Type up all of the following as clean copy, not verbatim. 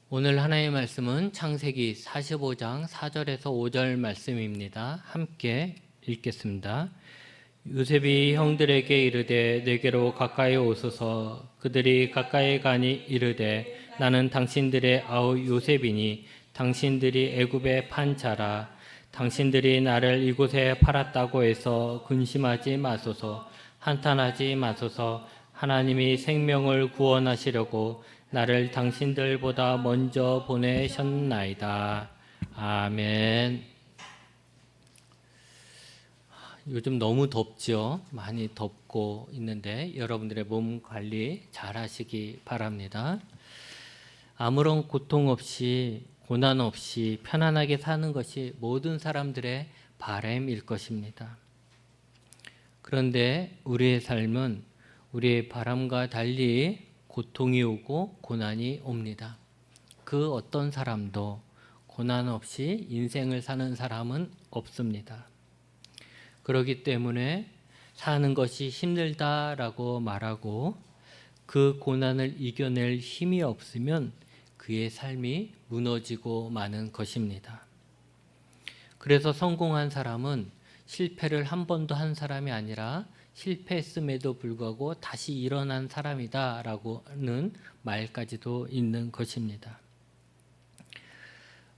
오늘 하나님의 말씀은 창세기 45장 4절에서 5절 말씀입니다. 함께 읽겠습니다. 요셉이 형들에게 이르되 내게로 가까이 오소서. 그들이 가까이 가니 이르되 나는 당신들의 아우 요셉이니 당신들이 애굽에 판 자라. 당신들이 나를 이곳에 팔았다고 해서 근심하지 마소서. 한탄하지 마소서. 하나님이 생명을 구원하시려고 나를 당신들보다 먼저 보내셨나이다. 아멘. 요즘 너무 덥죠? 많이 덥고 있는데 여러분들의 몸 관리 잘 하시기 바랍니다. 아무런 고통 없이 고난 없이 편안하게 사는 것이 모든 사람들의 바람일 것입니다. 그런데 우리의 삶은 우리의 바람과 달리 고통이 오고 고난이 옵니다. 그 어떤 사람도 고난 없이 인생을 사는 사람은 없습니다. 그렇기 때문에 사는 것이 힘들다라고 말하고 그 고난을 이겨낼 힘이 없으면 그의 삶이 무너지고 마는 것입니다. 그래서 성공한 사람은 실패를 한 번도 한 사람이 아니라 실패했음에도 불구하고 다시 일어난 사람이다라고는 말까지도 있는 것입니다.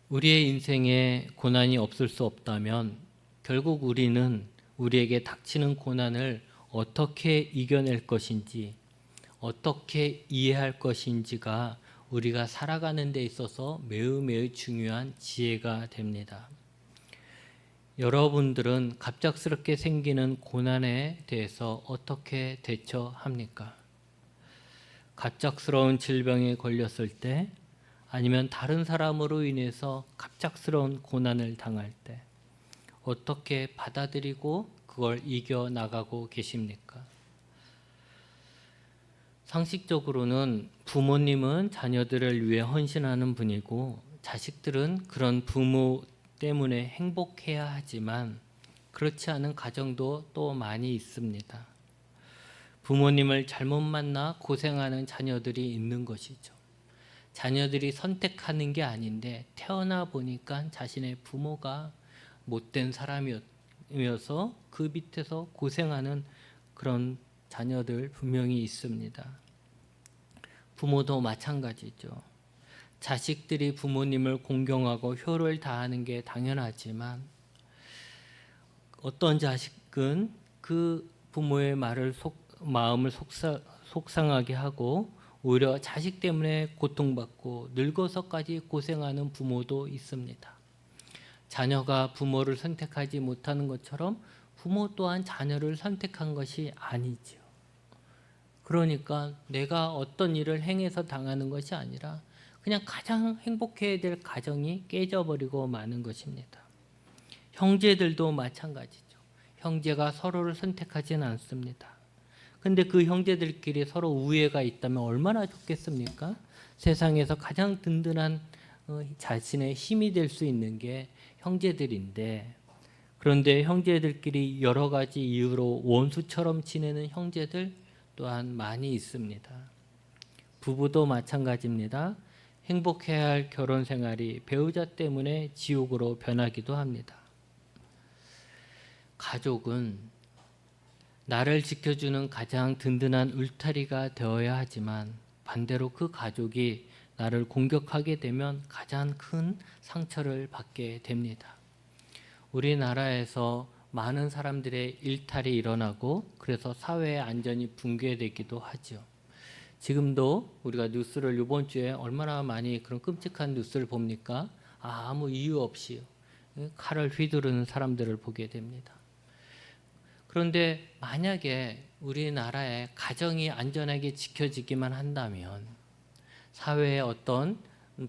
우리의 인생에 고난이 없을 수 없다면 결국 우리는 우리에게 닥치는 고난을 어떻게 이겨낼 것인지, 어떻게 이해할 것인지가 우리가 살아가는 데 있어서 매우 중요한 지혜가 됩니다. 여러분들은 갑작스럽게 생기는 고난에 대해서 어떻게 대처합니까? 갑작스러운 질병에 걸렸을 때, 아니면 다른 사람으로 인해서 갑작스러운 고난을 당할 때 어떻게 받아들이고 그걸 이겨나가고 계십니까? 상식적으로는 부모님은 자녀들을 위해 헌신하는 분이고 자식들은 그런 부모 때문에 행복해야 하지만 그렇지 않은 가정도 또 많이 있습니다. 부모님을 잘못 만나 고생하는 자녀들이 있는 것이죠. 자녀들이 선택하는 게 아닌데 태어나 보니까 자신의 부모가 못된 사람이어서 그 밑에서 고생하는 그런 자녀들 분명히 있습니다. 부모도 마찬가지죠. 자식들이 부모님을 공경하고 효를 다하는 게 당연하지만 어떤 자식은 그 부모의 마음을 속상하게 하고 오히려 자식 때문에 고통받고 늙어서까지 고생하는 부모도 있습니다. 자녀가 부모를 선택하지 못하는 것처럼 부모 또한 자녀를 선택한 것이 아니죠. 그러니까 내가 어떤 일을 행해서 당하는 것이 아니라 그냥 가장 행복해야 될 가정이 깨져버리고 마는 것입니다. 형제들도 마찬가지죠. 형제가 서로를 선택하지는 않습니다. 근데 그 형제들끼리 서로 우애가 있다면 얼마나 좋겠습니까? 세상에서 가장 든든한 자신의 힘이 될 수 있는 게 형제들인데, 그런데 형제들끼리 여러 가지 이유로 원수처럼 지내는 형제들 또한 많이 있습니다. 부부도 마찬가지입니다. 행복해야 할 결혼 생활이 배우자 때문에 지옥으로 변하기도 합니다. 가족은 나를 지켜주는 가장 든든한 울타리가 되어야 하지만 반대로 그 가족이 나를 공격하게 되면 가장 큰 상처를 받게 됩니다. 우리나라에서 많은 사람들의 일탈이 일어나고 그래서 사회의 안전이 붕괴되기도 하죠. 지금도 우리가 뉴스를 이번 주에 얼마나 많이 그런 끔찍한 뉴스를 봅니까? 아무 이유 없이 칼을 휘두르는 사람들을 보게 됩니다. 그런데 만약에 우리나라의 가정이 안전하게 지켜지기만 한다면 사회의 어떤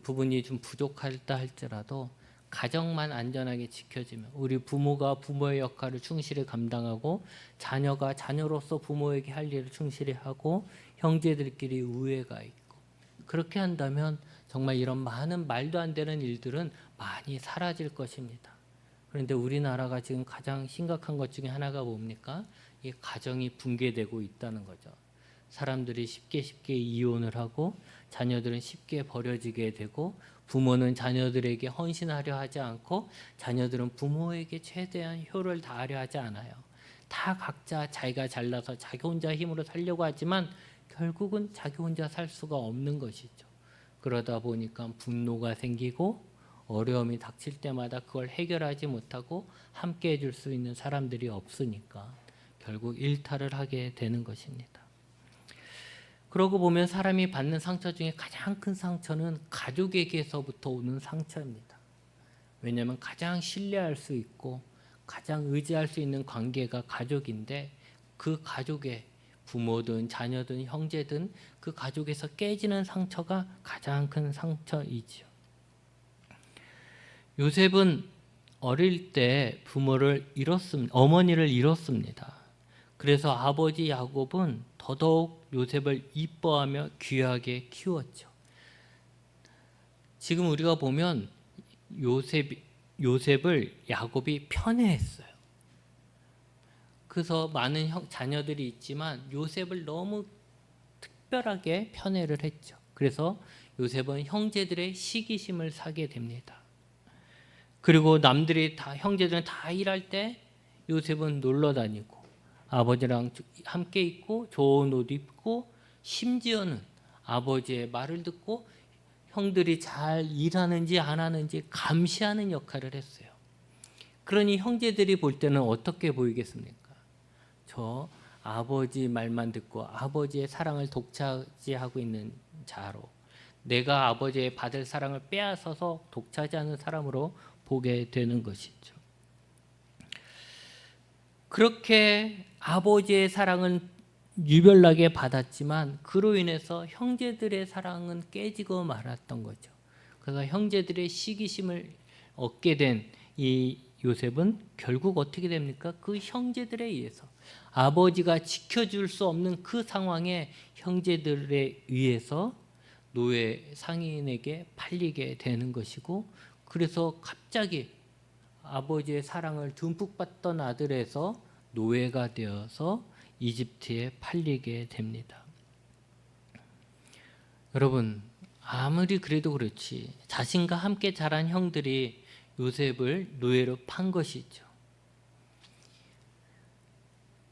부분이 좀 부족하다 할지라도 가정만 안전하게 지켜지면 우리 부모가 부모의 역할을 충실히 감당하고 자녀가 자녀로서 부모에게 할 일을 충실히 하고 형제들끼리 우애가 있고 그렇게 한다면 정말 이런 많은 말도 안 되는 일들은 많이 사라질 것입니다. 그런데 우리나라가 지금 가장 심각한 것 중에 하나가 뭡니까? 이 가정이 붕괴되고 있다는 거죠. 사람들이 쉽게 이혼을 하고 자녀들은 쉽게 버려지게 되고 부모는 자녀들에게 헌신하려 하지 않고 자녀들은 부모에게 최대한 효를 다하려 하지 않아요. 다 각자 자기가 잘나서 자기 혼자 힘으로 살려고 하지만 결국은 자기 혼자 살 수가 없는 것이죠. 그러다 보니까 분노가 생기고 어려움이 닥칠 때마다 그걸 해결하지 못하고 함께 해줄 수 있는 사람들이 없으니까 결국 일탈을 하게 되는 것입니다. 그러고 보면 사람이 받는 상처 중에 가장 큰 상처는 가족에게서부터 오는 상처입니다. 왜냐하면 가장 신뢰할 수 있고 가장 의지할 수 있는 관계가 가족인데 그 가족의 부모든 자녀든 형제든 그 가족에서 깨지는 상처가 가장 큰 상처이지요. 요셉은 어릴 때 부모를 잃었습니다. 어머니를 잃었습니다. 그래서 아버지 야곱은 더더욱 요셉을 이뻐하며 귀하게 키웠죠. 지금 우리가 보면 요셉을 야곱이 편애했어요. 그래서 많은 자녀들이 있지만 요셉을 너무 특별하게 편애를 했죠. 그래서 요셉은 형제들의 시기심을 사게 됩니다. 그리고 형제들은 다 일할 때 요셉은 놀러 다니고 아버지랑 함께 있고 좋은 옷 입고 심지어는 아버지의 말을 듣고 형들이 잘 일하는지 안 하는지 감시하는 역할을 했어요. 그러니 형제들이 볼 때는 어떻게 보이겠습니까? 저 아버지 말만 듣고 아버지의 사랑을 독차지하고 있는 자로, 내가 아버지의 받을 사랑을 빼앗아서 독차지하는 사람으로 보게 되는 것이죠. 그렇게 아버지의 사랑은 유별나게 받았지만 그로 인해서 형제들의 사랑은 깨지고 말았던 거죠. 그래서 형제들의 시기심을 얻게 된 이 요셉은 결국 어떻게 됩니까? 그 형제들에 의해서 아버지가 지켜줄 수 없는 그 상황에 형제들에 의해서 노예 상인에게 팔리게 되는 것이고, 그래서 갑자기 아버지의 사랑을 듬뿍 받던 아들에서 노예가 되어서 이집트에 팔리게 됩니다. 여러분, 아무리 그래도 그렇지 자신과 함께 자란 형들이 요셉을 노예로 판 것이죠.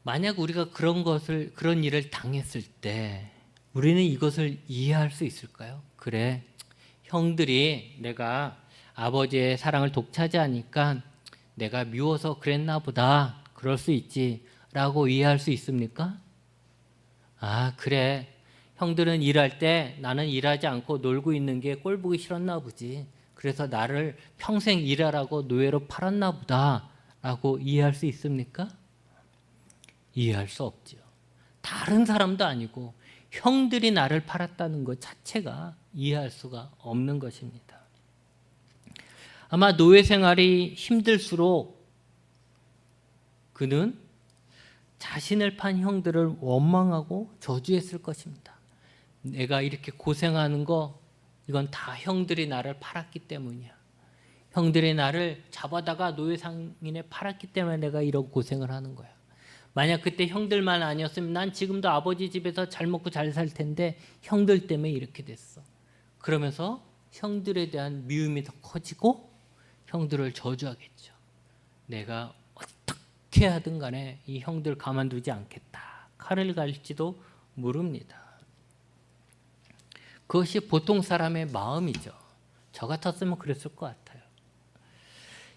만약 우리가 그런 일을 당했을 때 우리는 이것을 이해할 수 있을까요? 그래, 형들이 내가 아버지의 사랑을 독차지하니까 내가 미워서 그랬나 보다, 그럴 수 있지 라고 이해할 수 있습니까? 아, 그래, 형들은 일할 때 나는 일하지 않고 놀고 있는 게 꼴보기 싫었나 보지, 그래서 나를 평생 일하라고 노예로 팔았나 보다 라고 이해할 수 있습니까? 이해할 수 없죠. 다른 사람도 아니고 형들이 나를 팔았다는 것 자체가 이해할 수가 없는 것입니다. 아마 노예 생활이 힘들수록 그는 자신을 판 형들을 원망하고 저주했을 것입니다. 내가 이렇게 고생하는 거 이건 다 형들이 나를 팔았기 때문이야. 형들이 나를 잡아다가 노예 상인에 팔았기 때문에 내가 이런 고생을 하는 거야. 만약 그때 형들만 아니었으면 난 지금도 아버지 집에서 잘 먹고 잘 살 텐데 형들 때문에 이렇게 됐어. 그러면서 형들에 대한 미움이 더 커지고 형들을 저주하겠죠. 내가 어떻게 하든 간에 이 형들 가만두지 않겠다. 칼을 갈지도 모릅니다. 그것이 보통 사람의 마음이죠. 저 같았으면 그랬을 것 같아요.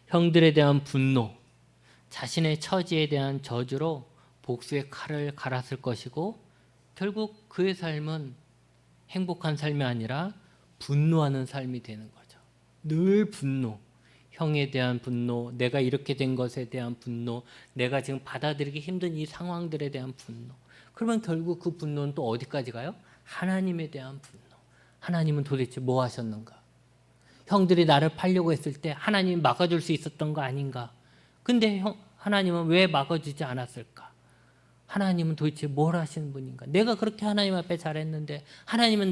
형들에 대한 분노, 자신의 처지에 대한 저주로 복수의 칼을 갈았을 것이고, 결국 그의 삶은 행복한 삶이 아니라 분노하는 삶이 되는 거죠. 늘 분노, 형에 대한 분노, 내가 이렇게 된 것에 대한 분노, 내가 지금 받아들이기 힘든 이 상황들에 대한 분노. 그러면 결국 그 분노는 또 어디까지 가요? 하나님에 대한 분노. 하나님은 도대체 뭐 하셨는가? 형들이 나를 팔려고 했을 때 하나님 막아줄 수 있었던 거 아닌가? 근데 하나님은 왜 막아주지 않았을까? 하나님은 도대체 뭘 하시는 분인가? 내가 그렇게 하나님 앞에 잘했는데 하나님은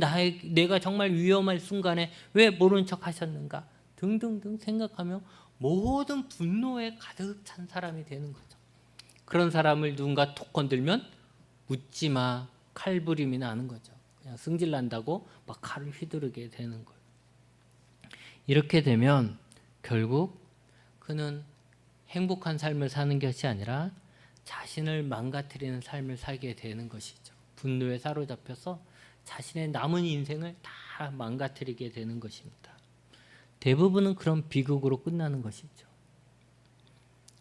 내가 정말 위험할 순간에 왜 모른 척 하셨는가? 등등등 생각하며 모든 분노에 가득 찬 사람이 되는 거죠. 그런 사람을 누군가 톡 건들면 묻지마 칼부림이 나는 거죠. 그냥 승질 난다고 막 칼을 휘두르게 되는 거예요. 이렇게 되면 결국 그는 행복한 삶을 사는 것이 아니라 자신을 망가뜨리는 삶을 살게 되는 것이죠. 분노에 사로잡혀서 자신의 남은 인생을 다 망가뜨리게 되는 것입니다. 대부분은 그런 비극으로 끝나는 것이죠.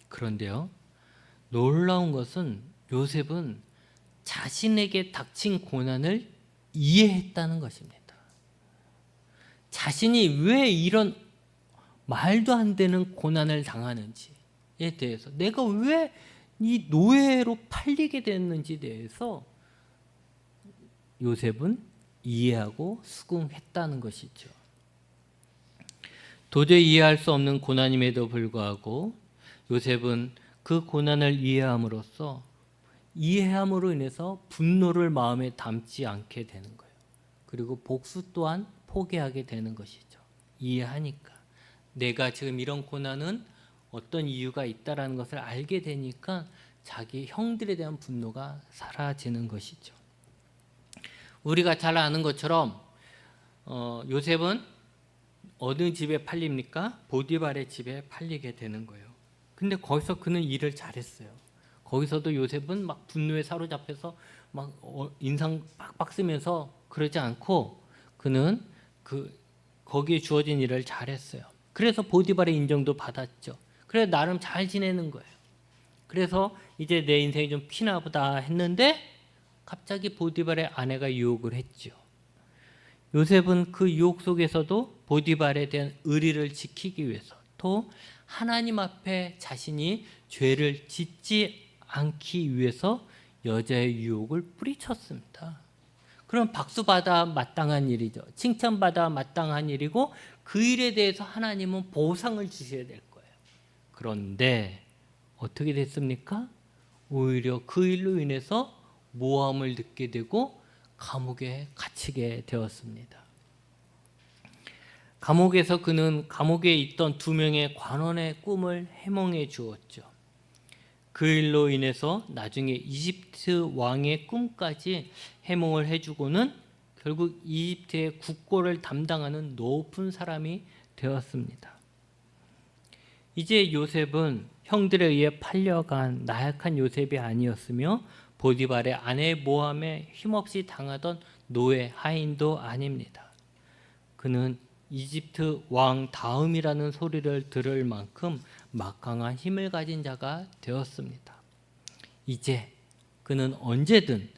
그런데요, 놀라운 것은 요셉은 자신에게 닥친 고난을 이해했다는 것입니다. 자신이 왜 이런 말도 안 되는 고난을 당하는지에 대해서, 내가 왜 이 노예로 팔리게 됐는지에 대해서 요셉은 이해하고 수긍했다는 것이죠. 도저히 이해할 수 없는 고난임에도 불구하고 요셉은 그 고난을 이해함으로 인해서 분노를 마음에 담지 않게 되는 거예요. 그리고 복수 또한 포기하게 되는 것이죠. 이해하니까. 내가 지금 이런 고난은 어떤 이유가 있다라는 것을 알게 되니까 자기 형들에 대한 분노가 사라지는 것이죠. 우리가 잘 아는 것처럼 요셉은 어느 집에 팔립니까? 보디발의 집에 팔리게 되는 거예요. 근데 거기서 그는 일을 잘했어요. 거기서도 요셉은 막 분노에 사로잡혀서 막 인상 빡빡 쓰면서 그러지 않고 그는 거기에 주어진 일을 잘했어요. 그래서 보디발의 인정도 받았죠. 그래서 나름 잘 지내는 거예요. 그래서 이제 내 인생이 좀 피나보다 했는데 갑자기 보디발의 아내가 유혹을 했죠. 요셉은 그 유혹 속에서도 보디발에 대한 의리를 지키기 위해서, 또 하나님 앞에 자신이 죄를 짓지 않기 위해서 여자의 유혹을 뿌리쳤습니다. 그럼 박수받아 마땅한 일이죠. 칭찬받아 마땅한 일이고 그 일에 대해서 하나님은 보상을 주셔야 될 거예요. 그런데 어떻게 됐습니까? 오히려 그 일로 인해서 모함을 듣게 되고 감옥에 갇히게 되었습니다. 감옥에서 그는 감옥에 있던 2명의 관원의 꿈을 해몽해 주었죠. 그 일로 인해서 나중에 이집트 왕의 꿈까지 해몽을 해주고는 결국 이집트의 국고를 담당하는 높은 사람이 되었습니다. 이제 요셉은 형들에 의해 팔려간 나약한 요셉이 아니었으며 보디발의 아내의 모함에 힘없이 당하던 노예 하인도 아닙니다. 그는 이집트 왕 다음이라는 소리를 들을 만큼 막강한 힘을 가진 자가 되었습니다. 이제 그는 언제든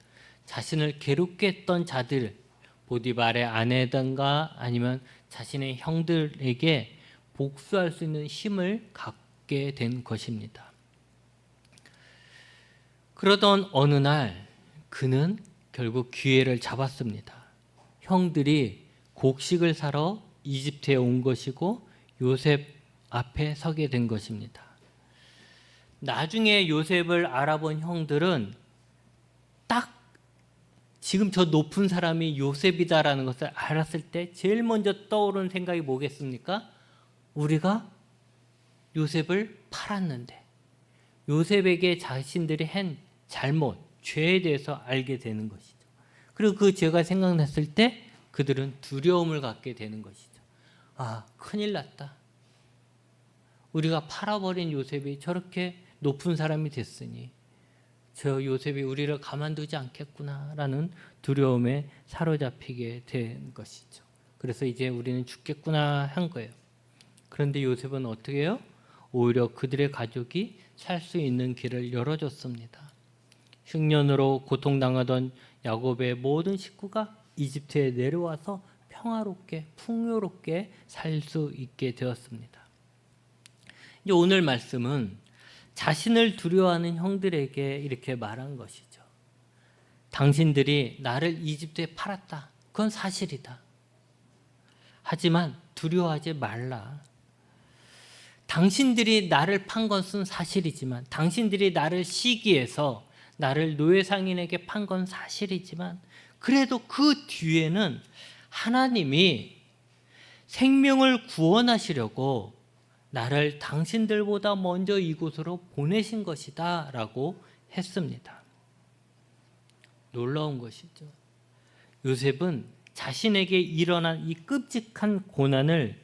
자신을 괴롭게 했던 자들, 보디발의 아내든가 아니면 자신의 형들에게 복수할 수 있는 힘을 갖게 된 것입니다. 그러던 어느 날 그는 결국 기회를 잡았습니다. 형들이 곡식을 사러 이집트에 온 것이고 요셉 앞에 서게 된 것입니다. 나중에 요셉을 알아본 형들은 딱 지금 저 높은 사람이 요셉이다라는 것을 알았을 때 제일 먼저 떠오르는 생각이 뭐겠습니까? 우리가 요셉을 팔았는데 요셉에게 자신들이 한 잘못, 죄에 대해서 알게 되는 것이죠. 그리고 그 죄가 생각났을 때 그들은 두려움을 갖게 되는 것이죠. 아, 큰일 났다. 우리가 팔아버린 요셉이 저렇게 높은 사람이 됐으니 저 요셉이 우리를 가만두지 않겠구나라는 두려움에 사로잡히게 된 것이죠. 그래서 이제 우리는 죽겠구나 한 거예요. 그런데 요셉은 어떻게 해요? 오히려 그들의 가족이 살 수 있는 길을 열어줬습니다. 흉년으로 고통당하던 야곱의 모든 식구가 이집트에 내려와서 평화롭게 풍요롭게 살 수 있게 되었습니다. 이제 오늘 말씀은 자신을 두려워하는 형들에게 이렇게 말한 것이죠. 당신들이 나를 이집트에 팔았다. 그건 사실이다. 하지만 두려워하지 말라. 당신들이 나를 판 것은 사실이지만, 당신들이 나를 시기해서 나를 노예상인에게 판 건 사실이지만, 그래도 그 뒤에는 하나님이 생명을 구원하시려고 나를 당신들보다 먼저 이곳으로 보내신 것이다 라고 했습니다. 놀라운 것이죠. 요셉은 자신에게 일어난 이 끔찍한 고난을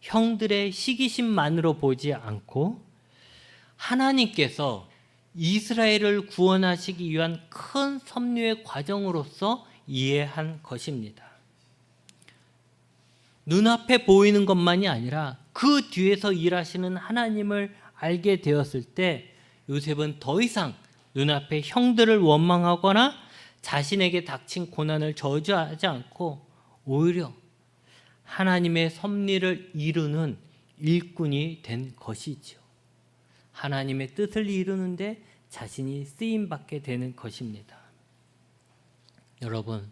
형들의 시기심만으로 보지 않고 하나님께서 이스라엘을 구원하시기 위한 큰 섭리의 과정으로서 이해한 것입니다. 눈앞에 보이는 것만이 아니라 그 뒤에서 일하시는 하나님을 알게 되었을 때 요셉은 더 이상 눈앞에 형들을 원망하거나 자신에게 닥친 고난을 저주하지 않고 오히려 하나님의 섭리를 이루는 일꾼이 된 것이죠. 하나님의 뜻을 이루는데 자신이 쓰임받게 되는 것입니다. 여러분,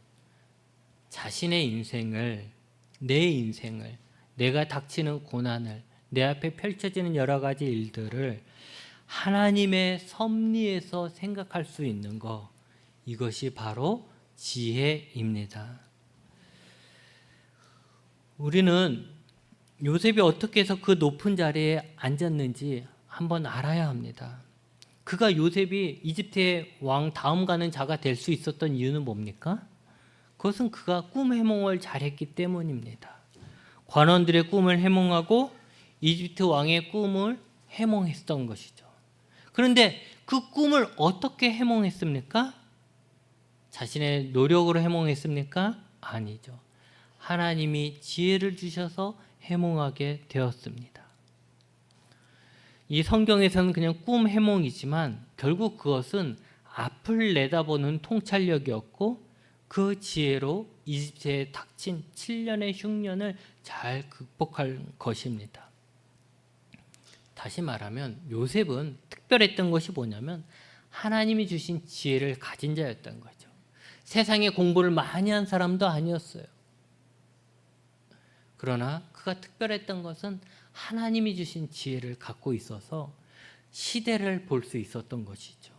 자신의 인생을, 내 인생을, 내가 닥치는 고난을, 내 앞에 펼쳐지는 여러 가지 일들을 하나님의 섭리에서 생각할 수 있는 것, 이것이 바로 지혜입니다. 우리는 요셉이 어떻게 해서 그 높은 자리에 앉았는지 한번 알아야 합니다. 그가 요셉이 이집트의 왕 다음 가는 자가 될 수 있었던 이유는 뭡니까? 그것은 그가 꿈 해몽을 잘했기 때문입니다. 관원들의 꿈을 해몽하고 이집트 왕의 꿈을 해몽했던 것이죠. 그런데 그 꿈을 어떻게 해몽했습니까? 자신의 노력으로 해몽했습니까? 아니죠. 하나님이 지혜를 주셔서 해몽하게 되었습니다. 이 성경에서는 그냥 꿈 해몽이지만 결국 그것은 앞을 내다보는 통찰력이었고 그 지혜로 이집트에 닥친 7년의 흉년을 잘 극복할 것입니다. 다시 말하면 요셉은 특별했던 것이 뭐냐면 하나님이 주신 지혜를 가진 자였던 거죠. 세상에 공부를 많이 한 사람도 아니었어요. 그러나 그가 특별했던 것은 하나님이 주신 지혜를 갖고 있어서 시대를 볼 수 있었던 것이죠.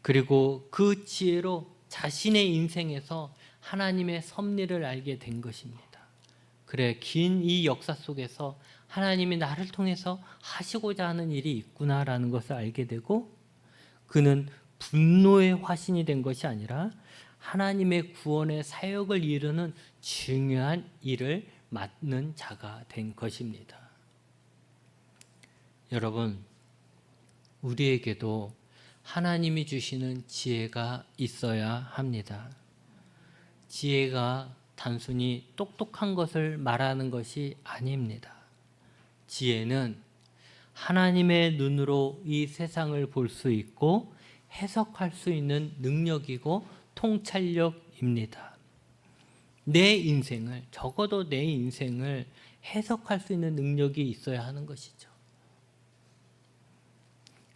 그리고 그 지혜로 자신의 인생에서 하나님의 섭리를 알게 된 것입니다. 그래, 긴 이 역사 속에서 하나님이 나를 통해서 하시고자 하는 일이 있구나라는 것을 알게 되고 그는 분노의 화신이 된 것이 아니라 하나님의 구원의 사역을 이루는 중요한 일을 맡는 자가 된 것입니다. 여러분, 우리에게도 하나님이 주시는 지혜가 있어야 합니다. 지혜가 단순히 똑똑한 것을 말하는 것이 아닙니다. 지혜는 하나님의 눈으로 이 세상을 볼 수 있고 해석할 수 있는 능력이고 통찰력입니다. 내 인생을, 적어도 내 인생을 해석할 수 있는 능력이 있어야 하는 것이죠.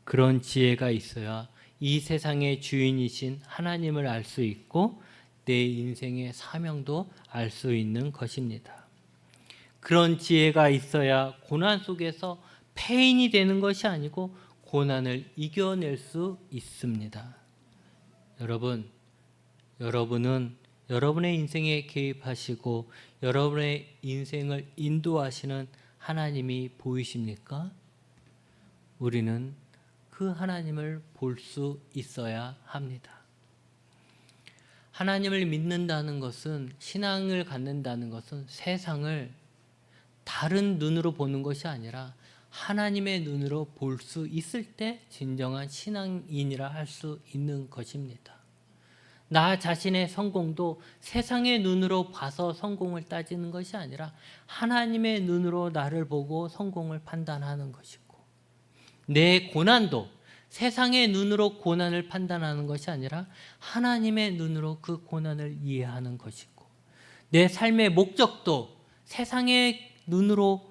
그런 지혜가 있어야 이 세상의 주인이신 하나님을 알 수 있고 내 인생의 사명도 알 수 있는 것입니다. 그런 지혜가 있어야 고난 속에서 패인이 되는 것이 아니고 고난을 이겨낼 수 있습니다. 여러분은 여러분의 인생에 개입하시고 여러분의 인생을 인도하시는 하나님이 보이십니까? 우리는 그 하나님을 볼 수 있어야 합니다. 하나님을 믿는다는 것은, 신앙을 갖는다는 것은 세상을 다른 눈으로 보는 것이 아니라 하나님의 눈으로 볼 수 있을 때 진정한 신앙인이라 할 수 있는 것입니다. 나 자신의 성공도 세상의 눈으로 봐서 성공을 따지는 것이 아니라 하나님의 눈으로 나를 보고 성공을 판단하는 것이고, 내 고난도 세상의 눈으로 고난을 판단하는 것이 아니라 하나님의 눈으로 그 고난을 이해하는 것이고, 내 삶의 목적도 세상의 눈으로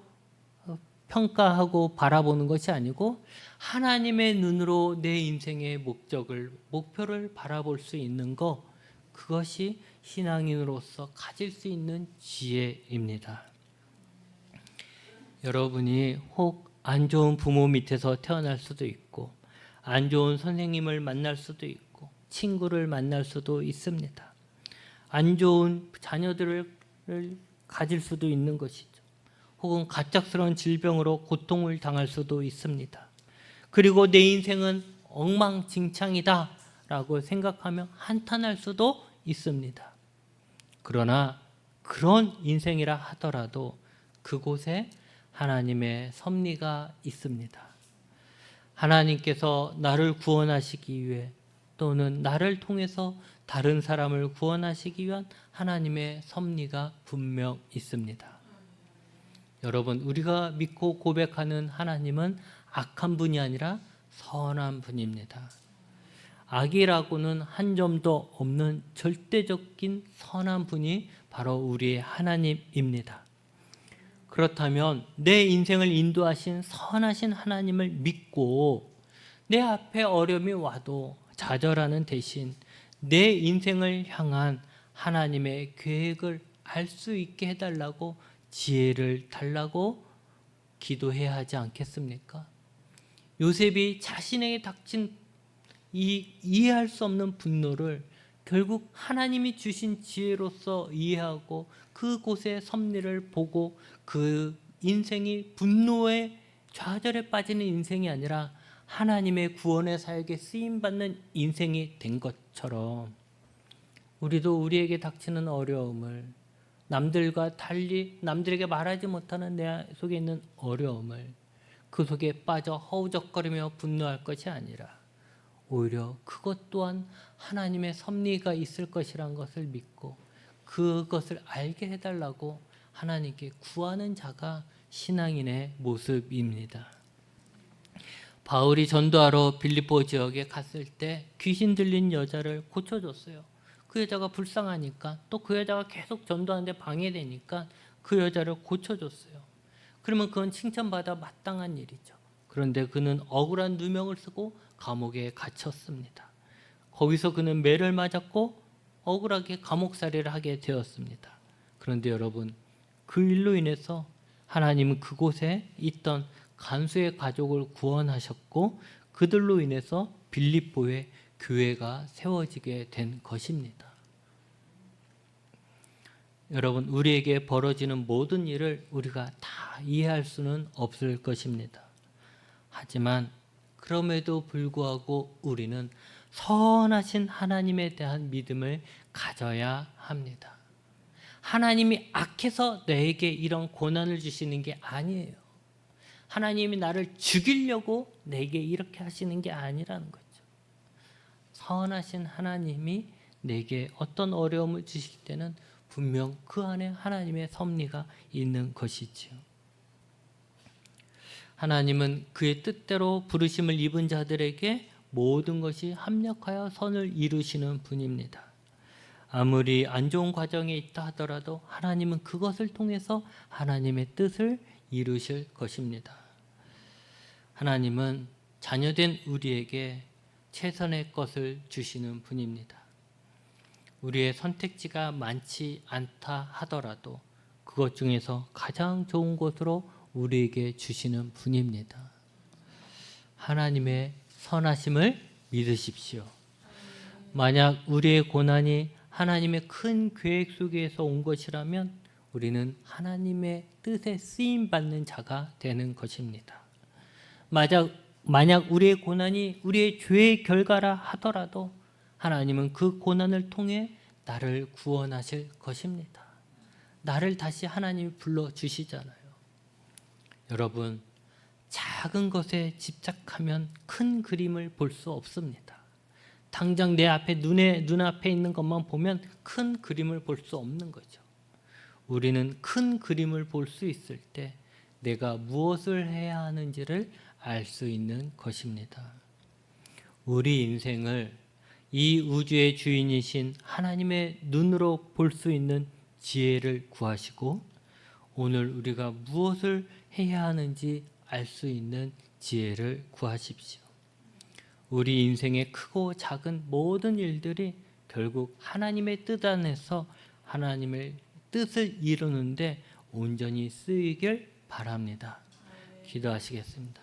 평가하고 바라보는 것이 아니고 하나님의 눈으로 내 인생의 목표를 바라볼 수 있는 것, 그것이 신앙인으로서 가질 수 있는 지혜입니다. 여러분이 혹 안 좋은 부모 밑에서 태어날 수도 있고 안 좋은 선생님을 만날 수도 있고 친구를 만날 수도 있습니다. 안 좋은 자녀들을 가질 수도 있는 것이죠. 혹은 갑작스러운 질병으로 고통을 당할 수도 있습니다. 그리고 내 인생은 엉망진창이다 라고 생각하며 한탄할 수도 있습니다. 그러나 그런 인생이라 하더라도 그곳에 하나님의 섭리가 있습니다. 하나님께서 나를 구원하시기 위해 또는 나를 통해서 다른 사람을 구원하시기 위한 하나님의 섭리가 분명 있습니다. 여러분, 우리가 믿고 고백하는 하나님은 악한 분이 아니라 선한 분입니다. 악이라고는 한 점도 없는 절대적인 선한 분이 바로 우리의 하나님입니다. 그렇다면 내 인생을 인도하신 선하신 하나님을 믿고 내 앞에 어려움이 와도 좌절하는 대신 내 인생을 향한 하나님의 계획을 알 수 있게 해달라고 지혜를 달라고 기도해야 하지 않겠습니까? 요셉이 자신에게 닥친 이 이해할 수 없는 분노를 결국 하나님이 주신 지혜로서 이해하고 그곳의 섭리를 보고 그 인생이 분노의 좌절에 빠지는 인생이 아니라 하나님의 구원의 사역에 쓰임받는 인생이 된 것처럼 우리도 우리에게 닥치는 어려움을 남들과 달리 남들에게 말하지 못하는 내 속에 있는 어려움을 그 속에 빠져 허우적거리며 분노할 것이 아니라 오히려 그것 또한 하나님의 섭리가 있을 것이란 것을 믿고 그것을 알게 해달라고 하나님께 구하는 자가 신앙인의 모습입니다. 바울이 전도하러 빌립보 지역에 갔을 때 귀신 들린 여자를 고쳐줬어요. 그 여자가 불쌍하니까 또 그 여자가 계속 전도하는데 방해되니까 그 여자를 고쳐줬어요. 그러면 그건 칭찬받아 마땅한 일이죠. 그런데 그는 억울한 누명을 쓰고 감옥에 갇혔습니다. 거기서 그는 매를 맞았고 억울하게 감옥살이를 하게 되었습니다. 그런데 여러분, 그 일로 인해서 하나님은 그곳에 있던 간수의 가족을 구원하셨고 그들로 인해서 빌립보에 교회가 세워지게 된 것입니다. 여러분, 우리에게 벌어지는 모든 일을 우리가 다 이해할 수는 없을 것입니다. 하지만 그럼에도 불구하고 우리는 선하신 하나님에 대한 믿음을 가져야 합니다. 하나님이 악해서 내게 이런 고난을 주시는 게 아니에요. 하나님이 나를 죽이려고 내게 이렇게 하시는 게 아니라는 거죠. 선하신 하나님이 내게 어떤 어려움을 주실 때는 분명 그 안에 하나님의 섭리가 있는 것이지요. 하나님은 그의 뜻대로 부르심을 입은 자들에게 모든 것이 합력하여 선을 이루시는 분입니다. 아무리 안 좋은 과정에 있다 하더라도 하나님은 그것을 통해서 하나님의 뜻을 이루실 것입니다. 하나님은 자녀된 우리에게 최선의 것을 주시는 분입니다. 우리의 선택지가 많지 않다 하더라도 그것 중에서 가장 좋은 것으로 우리에게 주시는 분입니다. 하나님의 선하심을 믿으십시오. 만약 우리의 고난이 하나님의 큰 계획 속에서 온 것이라면 우리는 하나님의 뜻에 쓰임받는 자가 되는 것입니다. 만약 우리의 고난이 우리의 죄의 결과라 하더라도 하나님은 그 고난을 통해 나를 구원하실 것입니다. 나를 다시 하나님이 불러주시잖아요. 여러분, 작은 것에 집착하면 큰 그림을 볼 수 없습니다. 당장 내 앞에 눈앞에 있는 것만 보면 큰 그림을 볼 수 없는 거죠. 우리는 큰 그림을 볼 수 있을 때 내가 무엇을 해야 하는지를 알 수 있는 것입니다. 우리 인생을 이 우주의 주인이신 하나님의 눈으로 볼 수 있는 지혜를 구하시고 오늘 우리가 무엇을 해야 하는지 알 수 있는 지혜를 구하십시오. 우리 인생의 크고 작은 모든 일들이 결국 하나님의 뜻 안에서 하나님의 뜻을 이루는데 온전히 쓰이길 바랍니다. 기도하시겠습니다.